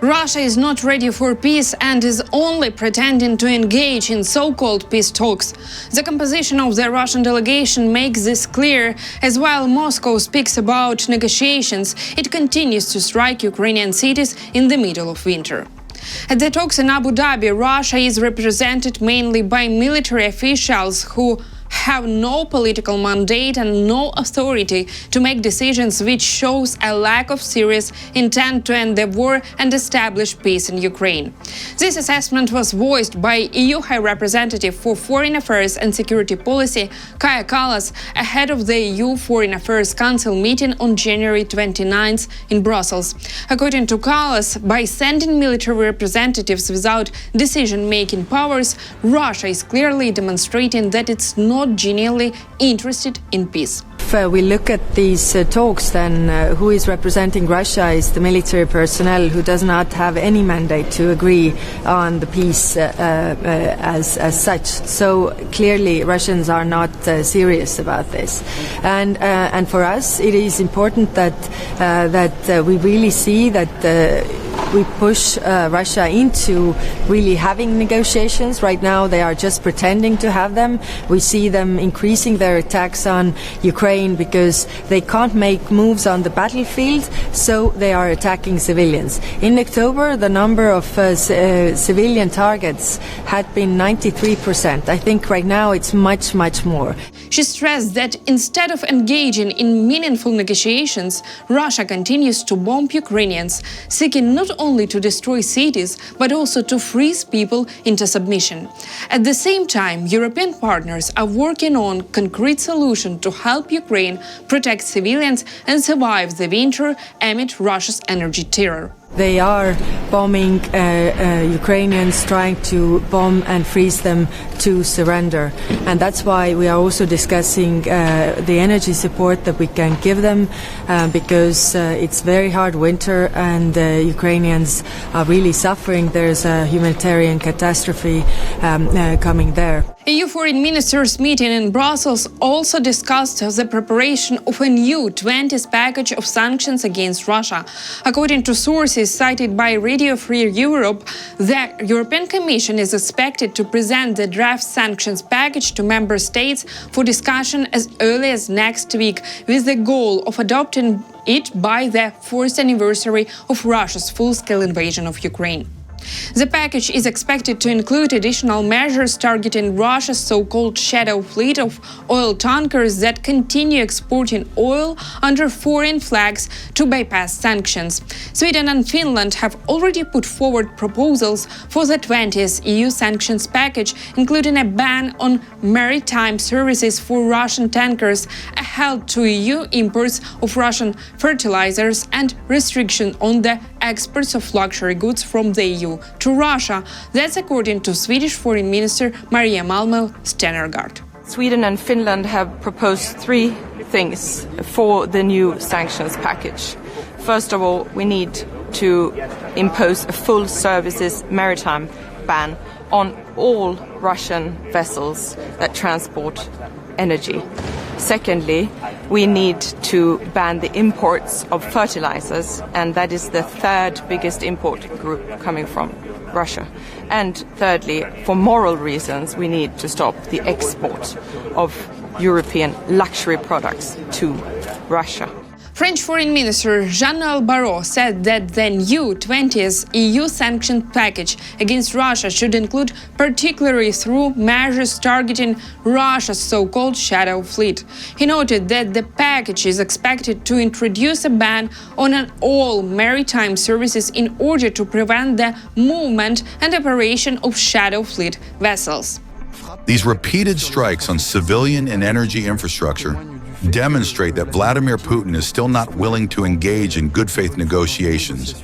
Russia is not ready for peace and is only pretending to engage in so-called peace talks. The composition of the Russian delegation makes this clear, as while Moscow speaks about negotiations, it continues to strike Ukrainian cities in the middle of winter. At the talks in Abu Dhabi, Russia is represented mainly by military officials who have no political mandate and no authority to make decisions, which shows a lack of serious intent to end the war and establish peace in Ukraine. This assessment was voiced by EU High Representative for Foreign Affairs and Security Policy, Kaja Kallas, ahead of the EU Foreign Affairs Council meeting on January 29th in Brussels. According to Kallas, by sending military representatives without decision-making powers, Russia is clearly demonstrating that it's not genuinely interested in peace. If we look at these talks, then who is representing Russia is the military personnel who does not have any mandate to agree on the peace as such. So clearly Russians are not serious about this. And for us it is important that we really see that we push Russia into really having negotiations. Right now they are just pretending to have them. We see them increasing their attacks on Ukraine because they can't make moves on the battlefield, so they are attacking civilians. In October, the number of civilian targets had been 93%. I think right now it's much, much more. She stressed that instead of engaging in meaningful negotiations, Russia continues to bomb Ukrainians, seeking not only to destroy cities, but also to freeze people into submission. At the same time, European partners are working on concrete solutions to help Ukraine protect civilians and survive the winter amid Russia's energy terror. They are bombing Ukrainians, trying to bomb and freeze them to surrender. And that's why we are also discussing the energy support that we can give them, because it's very hard winter and Ukrainians are really suffering. There's a humanitarian catastrophe coming there. EU foreign ministers meeting in Brussels also discussed the preparation of a new 20th package of sanctions against Russia. According to sources cited by Radio Free Europe, the European Commission is expected to present the draft sanctions package to member states for discussion as early as next week, with the goal of adopting it by the 4th anniversary of Russia's full-scale invasion of Ukraine. The package is expected to include additional measures targeting Russia's so-called shadow fleet of oil tankers that continue exporting oil under foreign flags to bypass sanctions. Sweden and Finland have already put forward proposals for the 20th EU sanctions package, including a ban on maritime services for Russian tankers, a halt to EU imports of Russian fertilizers, and restriction on the exports of luxury goods from the EU to Russia. That's according to Swedish Foreign Minister Maria Malmö Stenergard. Sweden and Finland have proposed three things for the new sanctions package. First of all, we need to impose a full services maritime ban on all Russian vessels that transport energy. Secondly, we need to ban the imports of fertilizers, and that is the third biggest import group coming from Russia. And thirdly, for moral reasons, we need to stop the export of European luxury products to Russia. French Foreign Minister Jean-Noël Barrot said that the new 20th EU sanction package against Russia should include particularly through measures targeting Russia's so-called shadow fleet. He noted that the package is expected to introduce a ban on all maritime services in order to prevent the movement and operation of shadow fleet vessels. These repeated strikes on civilian and energy infrastructure demonstrate that Vladimir Putin is still not willing to engage in good faith negotiations,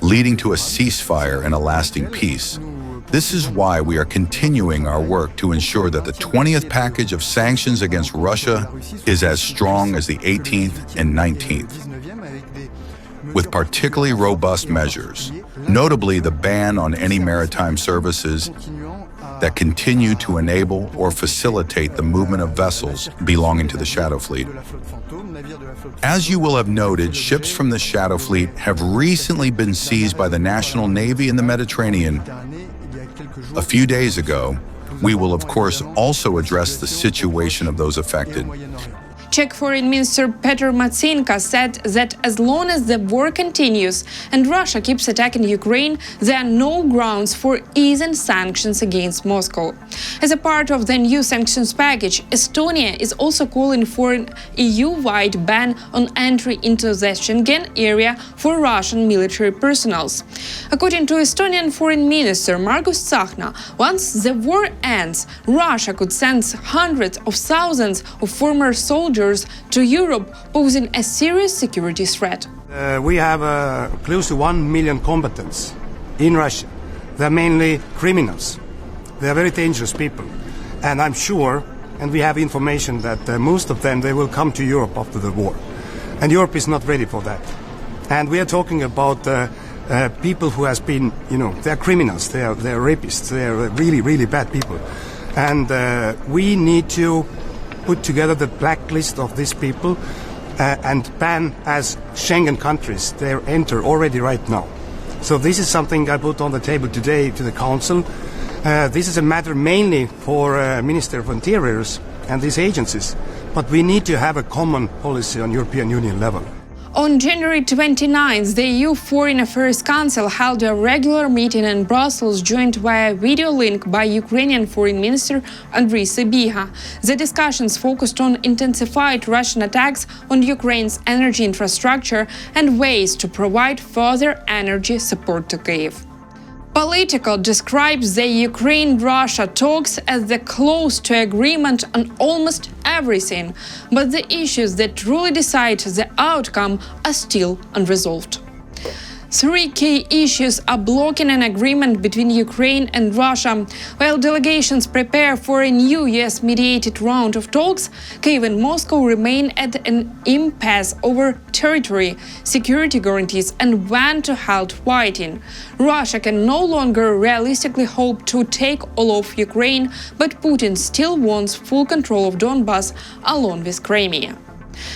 leading to a ceasefire and a lasting peace. This is why we are continuing our work to ensure that the 20th package of sanctions against Russia is as strong as the 18th and 19th, with particularly robust measures, notably the ban on any maritime services that continue to enable or facilitate the movement of vessels belonging to the Shadow Fleet. As you will have noted, ships from the Shadow Fleet have recently been seized by the National Navy in the Mediterranean. A few days ago, we will of course also address the situation of those affected. Czech Foreign Minister Petr Matsinka said that as long as the war continues and Russia keeps attacking Ukraine, there are no grounds for easing sanctions against Moscow. As a part of the new sanctions package, Estonia is also calling for an EU-wide ban on entry into the Schengen area for Russian military personnel. According to Estonian Foreign Minister Margus Tsahkna, once the war ends, Russia could send hundreds of thousands of former soldiers to Europe, posing a serious security threat. We have close to 1 million combatants in Russia. They're mainly criminals. They are very dangerous people. And I'm sure, and we have information that most of them, they will come to Europe after the war. And Europe is not ready for that. And we are talking about people who has been, they're criminals, they're rapists, they're really, really bad people. And we need to put together the blacklist of these people and ban as Schengen countries they enter already right now. So this is something I put on the table today to the Council. This is a matter mainly for Minister of Interiors and these agencies, but we need to have a common policy on European Union level. On January 29th, the EU Foreign Affairs Council held a regular meeting in Brussels, joined via video link by Ukrainian Foreign Minister Andriy Sybiha. The discussions focused on intensified Russian attacks on Ukraine's energy infrastructure and ways to provide further energy support to Kyiv. Politico describes the Ukraine-Russia talks as the close to agreement on almost everything, but the issues that truly decide the outcome are still unresolved. Three key issues are blocking an agreement between Ukraine and Russia. While delegations prepare for a new US-mediated round of talks, Kyiv and Moscow remain at an impasse over territory, security guarantees, and when to halt fighting. Russia can no longer realistically hope to take all of Ukraine, but Putin still wants full control of Donbas along with Crimea.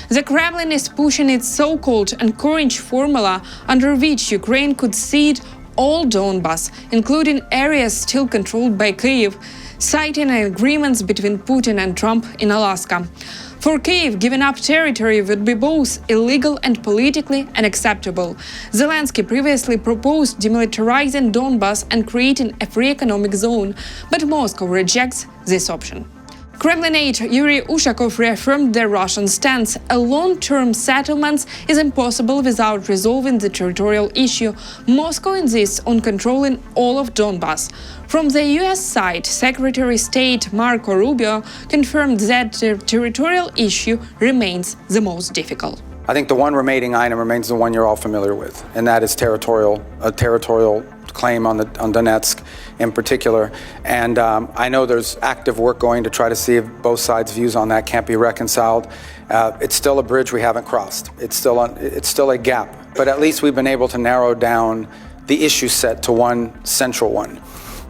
The Kremlin is pushing its so-called encourage formula under which Ukraine could cede all Donbas, including areas still controlled by Kyiv, citing agreements between Putin and Trump in Alaska. For Kyiv, giving up territory would be both illegal and politically unacceptable. Zelensky previously proposed demilitarizing Donbas and creating a free economic zone, but Moscow rejects this option. Kremlin aide Yuri Ushakov reaffirmed the Russian stance. A long-term settlement is impossible without resolving the territorial issue. Moscow insists on controlling all of Donbas. From the US side, Secretary of State Marco Rubio confirmed that the territorial issue remains the most difficult. I think the one remaining item remains the one you're all familiar with, and that is a territorial claim on Donetsk in particular. And I know there's active work going to try to see if both sides' views on that can't be reconciled. It's still a bridge we haven't crossed. It's still a gap, but at least we've been able to narrow down the issue set to one central one.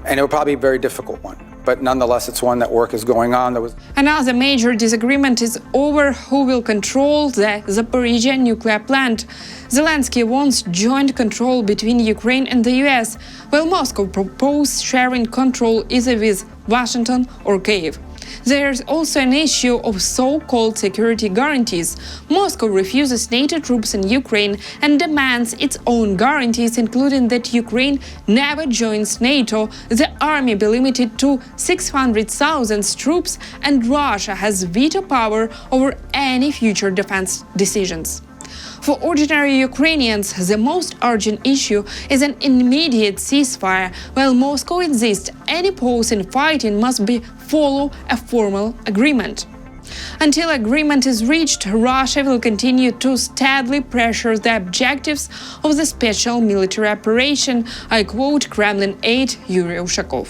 And it will probably be a very difficult one, but nonetheless, it's one that work is going on. Another major disagreement is over who will control the Zaporizhzhia nuclear plant. Zelensky wants joint control between Ukraine and the US, while Moscow proposed sharing control either with Washington or Kyiv. There's also an issue of so-called security guarantees. Moscow refuses NATO troops in Ukraine and demands its own guarantees, including that Ukraine never joins NATO, the army be limited to 600,000 troops, and Russia has veto power over any future defense decisions. For ordinary Ukrainians, the most urgent issue is an immediate ceasefire, while Moscow insists any pause in fighting must follow a formal agreement. Until agreement is reached, Russia will continue to steadily pressure the objectives of the special military operation, I quote Kremlin aide Yuri Ushakov.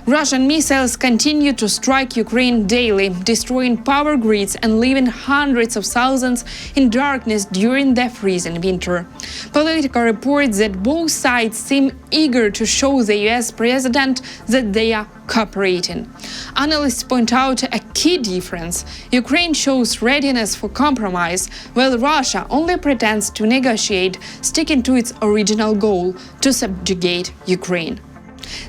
Russian missiles continue to strike Ukraine daily, destroying power grids and leaving hundreds of thousands in darkness during the freezing winter. Political reports that both sides seem eager to show the US president that they are cooperating. Analysts point out a key difference. Ukraine shows readiness for compromise, while Russia only pretends to negotiate, sticking to its original goal to subjugate Ukraine.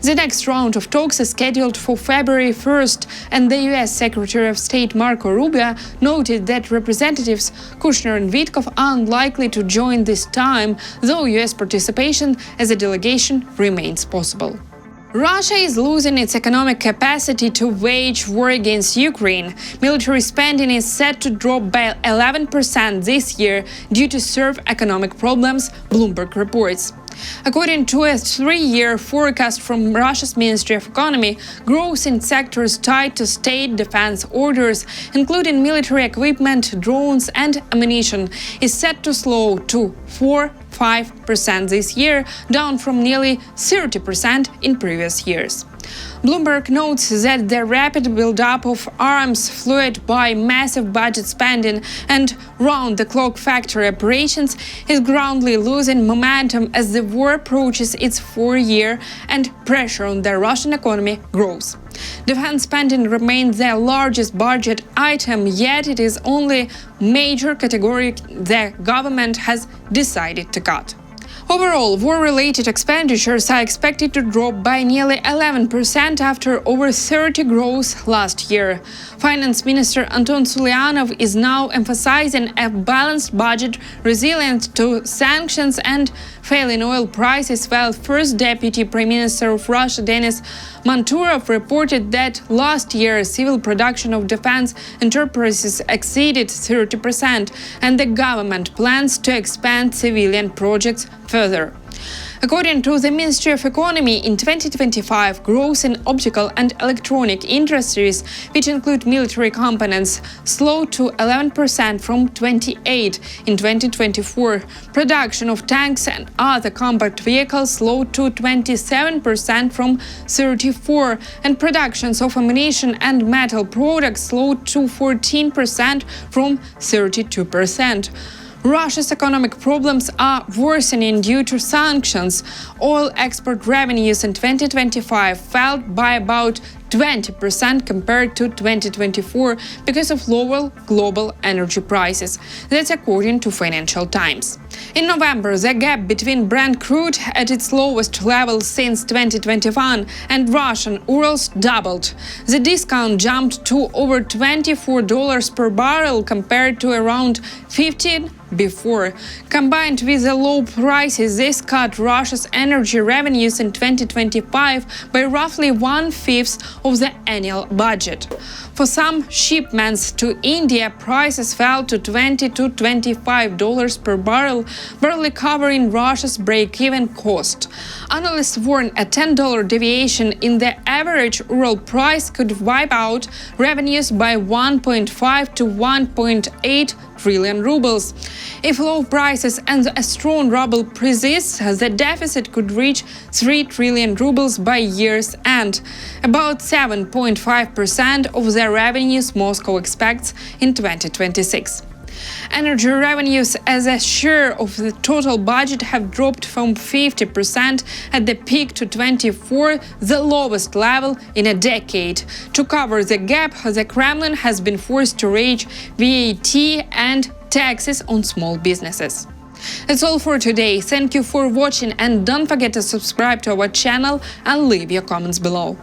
The next round of talks is scheduled for February 1st, and the US Secretary of State Marco Rubio noted that Representatives Kushner and Witkoff are unlikely to join this time, though US participation as a delegation remains possible. Russia is losing its economic capacity to wage war against Ukraine. Military spending is set to drop by 11% this year due to severe economic problems, Bloomberg reports. According to a 3-year forecast from Russia's Ministry of Economy, growth in sectors tied to state defense orders, including military equipment, drones and ammunition, is set to slow to 4–5% this year, down from nearly 30% in previous years. Bloomberg notes that the rapid buildup of arms fueled by massive budget spending and round-the-clock factory operations is gradually losing momentum as the war approaches its 4th year and pressure on the Russian economy grows. Defense spending remains the largest budget item, yet it is only major category the government has decided to cut. Overall, war-related expenditures are expected to drop by nearly 11% after over 30% growth last year. Finance Minister Anton Sulyanov is now emphasizing a balanced budget resilient to sanctions and falling oil prices, while First Deputy Prime Minister of Russia Denis Manturov reported that last year civil production of defense enterprises exceeded 30%, and the government plans to expand civilian projects further. According to the Ministry of Economy, in 2025, growth in optical and electronic industries, which include military components, slowed to 11% from 28% in 2024. Production of tanks and other compact vehicles slowed to 27% from 34%, and productions of ammunition and metal products slowed to 14% from 32%. Russia's economic problems are worsening due to sanctions. Oil export revenues in 2025 fell by about 20% compared to 2024 because of lower global energy prices. That's according to Financial Times. In November, the gap between Brent crude at its lowest level since 2021 and Russian Urals doubled. The discount jumped to over $24 per barrel compared to around $15 before. Combined with the low prices, this cut Russia's energy revenues in 2025 by roughly 1/5 of the annual budget. For some shipments to India, prices fell to $20 to $25 per barrel, barely covering Russia's break-even cost. Analysts warn a $10 deviation in the average Ural price could wipe out revenues by 1.5 to 1.8 trillion rubles. If low prices and a strong ruble persists, the deficit could reach 3 trillion rubles by year's end, about 7.5% of the revenues Moscow expects in 2026. Energy revenues as a share of the total budget have dropped from 50% at the peak to 24%, the lowest level in a decade. To cover the gap, the Kremlin has been forced to raise VAT and taxes on small businesses. That's all for today. Thank you for watching, and don't forget to subscribe to our channel and leave your comments below.